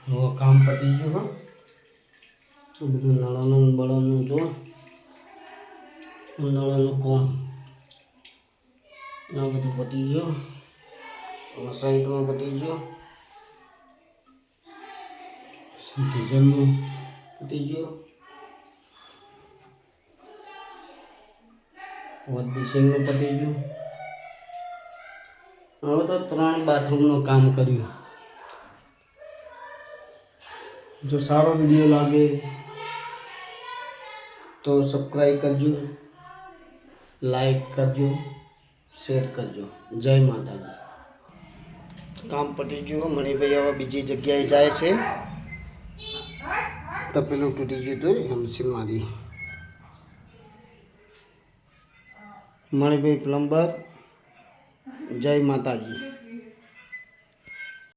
હવે કામ પતી ગયું હા. તો બધું નળાનું બળાનું જો નળાનું કામ આ બધું પતી ગયું. સાઈડમાં પતી ગયું. કિચનમાં પતી ગયું. વોશ બેસિનનું પતી ગયું. હવે તો 3 બાથરૂમનું કામ કર્યું. જો સારો વિડીયો લાગે તો સબસ્ક્રાઈબ કરજો, લાઈક કરજો, શેર કરજો. જય માતાજી. કામ પતી ગયું. મણિભાઈ હવે બીજી જગ્યાએ જાય છે. તપેલું તૂટી ગયું હતું એમસી મારી. મણિભાઈ પ્લમ્બર. જય માતાજી.